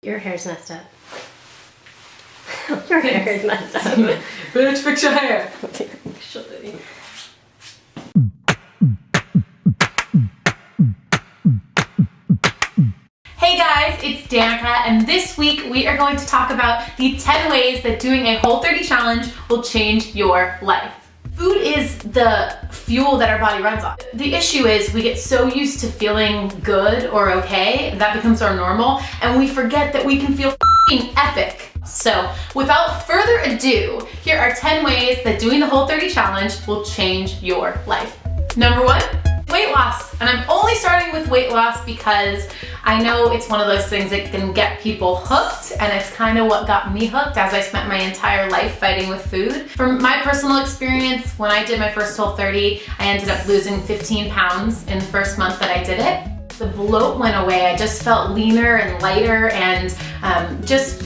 Your hair's messed up. Your hair is messed up. Bitch, fix your hair. Hey guys, it's Danika, and this week we are going to talk about the 10 ways that doing a Whole30 challenge will change your life. Food is the fuel that our body runs on. The issue is we get so used to feeling good or okay, that becomes our normal, and we forget that we can feel f***ing epic. So without further ado, here are 10 ways that doing the Whole30 challenge will change your life. Number 1, weight loss. And I'm only starting with weight loss because I know it's one of those things that can get people hooked, and it's kind of what got me hooked as I spent my entire life fighting with food. From my personal experience, when I did my first Whole30, I ended up losing 15 pounds in the first month that I did it. The bloat went away. I just felt leaner and lighter and just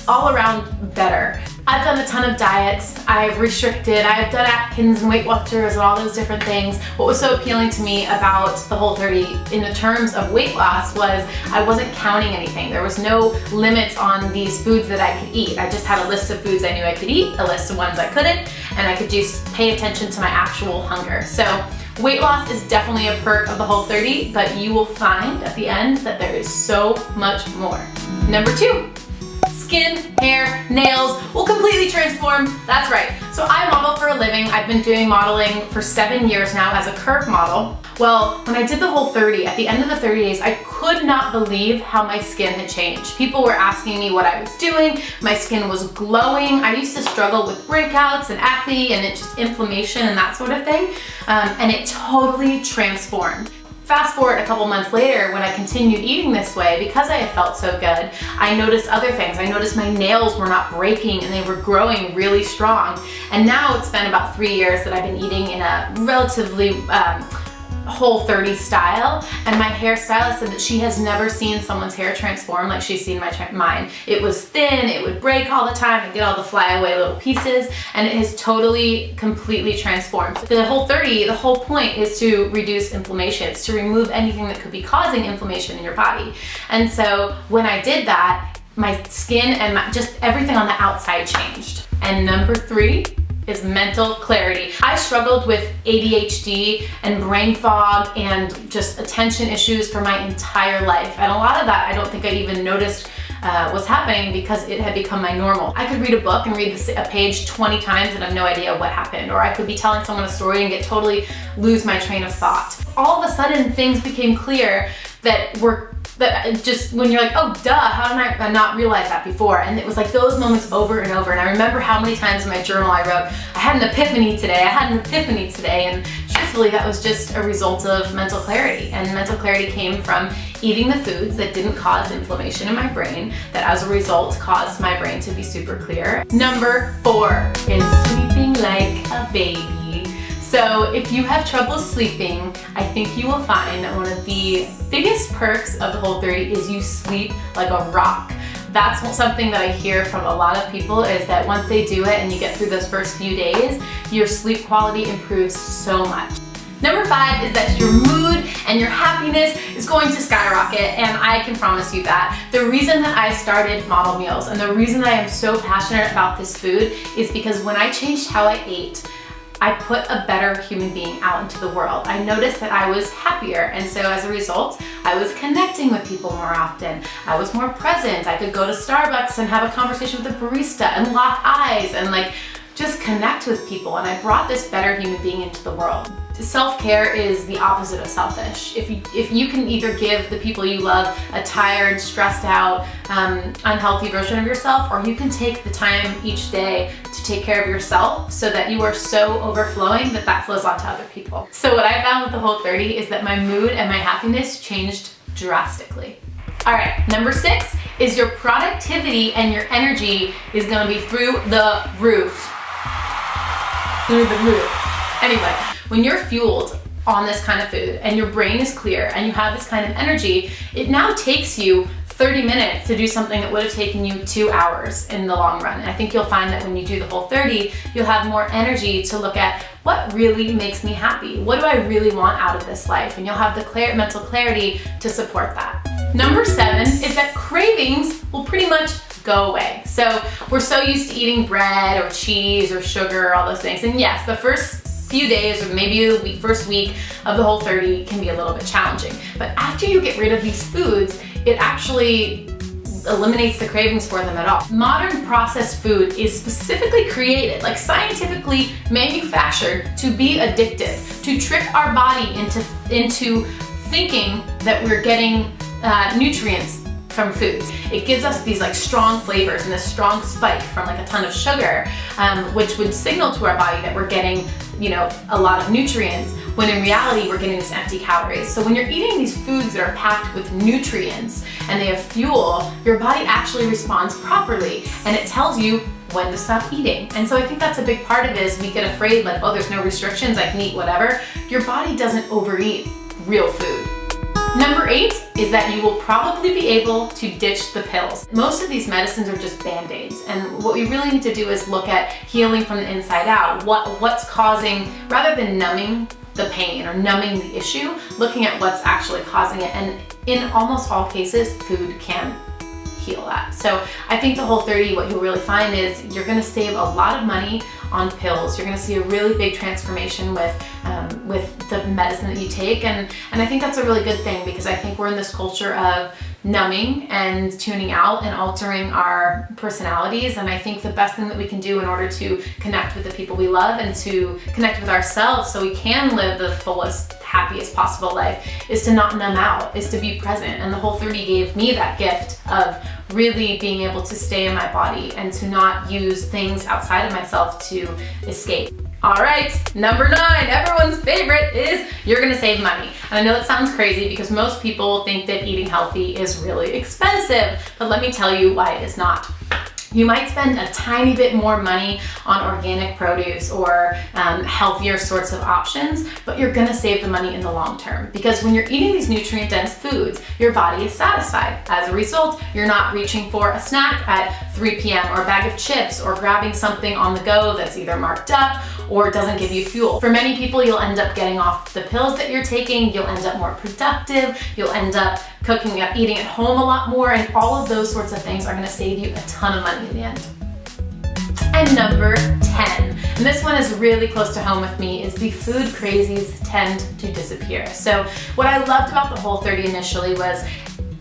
all around better. I've done a ton of diets, I've restricted, I've done Atkins and Weight Watchers and all those different things. What was so appealing to me about the Whole30 in the terms of weight loss was I wasn't counting anything. There was no limits on these foods that I could eat. I just had a list of foods I knew I could eat, a list of ones I couldn't, and I could just pay attention to my actual hunger. So weight loss is definitely a perk of the Whole30, but you will find at the end that there is so much more. Number 2. Skin, hair, nails will completely transform. That's right. So I model for a living. I've been doing modeling for 7 years now as a curve model. Well, when I did the Whole30, at the end of the 30 days, I could not believe how my skin had changed. People were asking me what I was doing. My skin was glowing. I used to struggle with breakouts and acne and just inflammation and that sort of thing. And it totally transformed. Fast forward a couple months later, when I continued eating this way, because I had felt so good, I noticed other things. I noticed my nails were not breaking and they were growing really strong. And now it's been about 3 years that I've been eating in a relatively Whole30 style, and my hairstylist said that she has never seen someone's hair transform like she's seen mine. It was thin, it would break all the time, I'd get all the flyaway little pieces, and it has totally, completely transformed. The Whole30, the whole point is to reduce inflammation. It's to remove anything that could be causing inflammation in your body. And so when I did that, my skin and just everything on the outside changed. And number 3 is mental clarity. I struggled with ADHD and brain fog and just attention issues for my entire life. And a lot of that I don't think I even noticed was happening because it had become my normal. I could read a book and read a page 20 times and have no idea what happened. Or I could be telling someone a story and lose my train of thought. All of a sudden things became clear that just when you're like, oh duh, how did I not realize that before? And it was like those moments over and over. And I remember how many times in my journal I wrote, I had an epiphany today, and truthfully that was just a result of mental clarity. And mental clarity came from eating the foods that didn't cause inflammation in my brain, that as a result caused my brain to be super clear. Number 4 is sleeping like a baby. So if you have trouble sleeping, I think you will find that one of the biggest perks of the Whole30 is you sleep like a rock. That's something that I hear from a lot of people, is that once they do it and you get through those first few days, your sleep quality improves so much. Number 5 is that your mood and your happiness is going to skyrocket, and I can promise you that. The reason that I started Model Meals and the reason that I am so passionate about this food is because when I changed how I ate, I put a better human being out into the world. I noticed that I was happier, and so as a result, I was connecting with people more often. I was more present. I could go to Starbucks and have a conversation with a barista and lock eyes and just connect with people, and I brought this better human being into the world. Self-care is the opposite of selfish. If you can either give the people you love a tired, stressed out, unhealthy version of yourself, or you can take the time each day to take care of yourself so that you are so overflowing that flows onto other people. So what I found with the Whole30 is that my mood and my happiness changed drastically. All right, number 6 is your productivity and your energy is gonna be through the roof. Through the roof. Anyway, when you're fueled on this kind of food and your brain is clear and you have this kind of energy, it now takes you 30 minutes to do something that would have taken you 2 hours in the long run. And I think you'll find that when you do the Whole30, you'll have more energy to look at what really makes me happy? What do I really want out of this life? And you'll have the mental clarity to support that. Number 7 is that cravings will pretty much go away. So we're so used to eating bread or cheese or sugar, all those things. And yes, the first few days or maybe the first week of the Whole30 can be a little bit challenging. But after you get rid of these foods, it actually eliminates the cravings for them at all. Modern processed food is specifically created, like scientifically manufactured, to be addictive, to trick our body into thinking that we're getting nutrients from foods. It gives us these like strong flavors and this strong spike from like a ton of sugar, which would signal to our body that we're getting, you know, a lot of nutrients, when in reality we're getting these empty calories. So when you're eating these foods that are packed with nutrients and they have fuel, your body actually responds properly and it tells you when to stop eating. And so I think that's a big part of it, is we get afraid like, oh, there's no restrictions, I can eat whatever. Your body doesn't overeat real food. Number 8 is that you will probably be able to ditch the pills. Most of these medicines are just band-aids, and what we really need to do is look at healing from the inside out. What's causing, rather than numbing the pain or numbing the issue, looking at what's actually causing it. And in almost all cases, food can heal that. So I think the Whole30, what you'll really find is you're gonna save a lot of money on pills. You're gonna see a really big transformation with the medicine that you take. And I think that's a really good thing, because I think we're in this culture of numbing and tuning out and altering our personalities. And I think the best thing that we can do in order to connect with the people we love and to connect with ourselves so we can live the fullest, happiest possible life is to not numb out, is to be present. And the Whole30 gave me that gift of really being able to stay in my body and to not use things outside of myself to escape. All right, number 9, everyone's favorite, is you're gonna save money. And I know that sounds crazy because most people think that eating healthy is really expensive, but let me tell you why it is not. You might spend a tiny bit more money on organic produce or healthier sorts of options, but you're gonna save the money in the long term, because when you're eating these nutrient-dense foods, your body is satisfied. As a result, you're not reaching for a snack at 3 p.m. or a bag of chips or grabbing something on the go that's either marked up or doesn't give you fuel. For many people, you'll end up getting off the pills that you're taking, you'll end up more productive, you'll end up cooking up, eating at home a lot more, and all of those sorts of things are gonna save you a ton of money in the end. And number 10, and this one is really close to home with me, is the food crazies tend to disappear. So what I loved about the Whole30 initially was,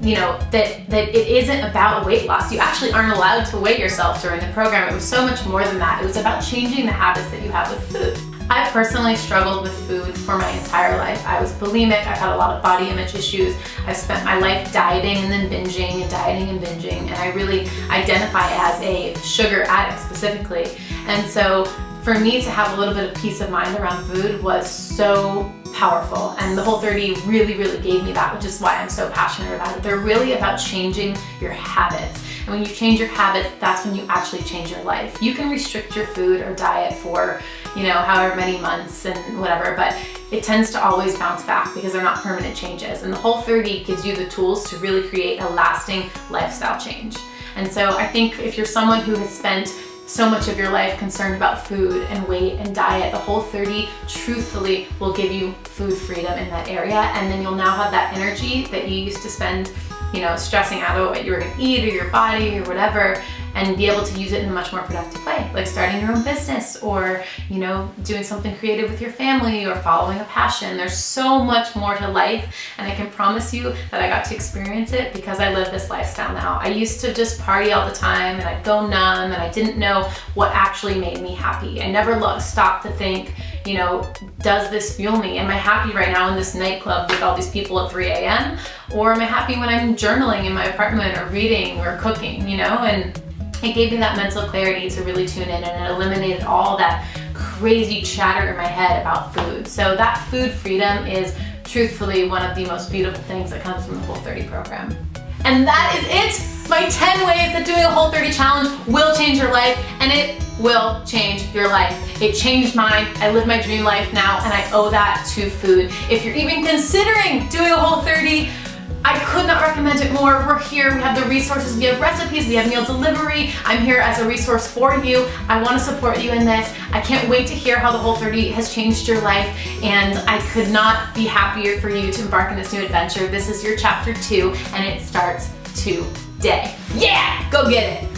you know, that it isn't about weight loss. You actually aren't allowed to weigh yourself during the program. It was so much more than that. It was about changing the habits that you have with food. I've personally struggled with food for my entire life. I was bulimic, I've had a lot of body image issues. I've spent my life dieting and then binging and dieting and binging, and I really identify as a sugar addict specifically. And so for me to have a little bit of peace of mind around food was so powerful, and the Whole30 really, really gave me that, which is why I'm so passionate about it. They're really about changing your habits. And when you change your habits, that's when you actually change your life. You can restrict your food or diet for, you know, however many months and whatever, but it tends to always bounce back because they're not permanent changes. And the Whole30 gives you the tools to really create a lasting lifestyle change. And so I think if you're someone who has spent so much of your life concerned about food and weight and diet, the Whole30 truthfully will give you food freedom in that area, and then you'll now have that energy that you used to spend, you know, stressing out about what you were gonna eat or your body or whatever, and be able to use it in a much more productive way, like starting your own business or, you know, doing something creative with your family or following a passion. There's so much more to life, and I can promise you that I got to experience it because I live this lifestyle now. I used to just party all the time and I'd go numb and I didn't know what actually made me happy. I never stopped to think, you know, does this fuel me? Am I happy right now in this nightclub with all these people at 3 a.m.? Or am I happy when I'm journaling in my apartment or reading or cooking, you know? And it gave me that mental clarity to really tune in, and it eliminated all that crazy chatter in my head about food. So that food freedom is truthfully one of the most beautiful things that comes from the Whole30 program. And that is it! My 10 ways that doing a Whole30 challenge will change your life, and it will change your life. It changed mine. I live my dream life now, and I owe that to food. If you're even considering doing a Whole30, I could not recommend it more. We're here, we have the resources, we have recipes, we have meal delivery. I'm here as a resource for you. I want to support you in this. I can't wait to hear how the Whole30 has changed your life, and I could not be happier for you to embark on this new adventure. This is your chapter 2, and it starts today. Yeah, go get it.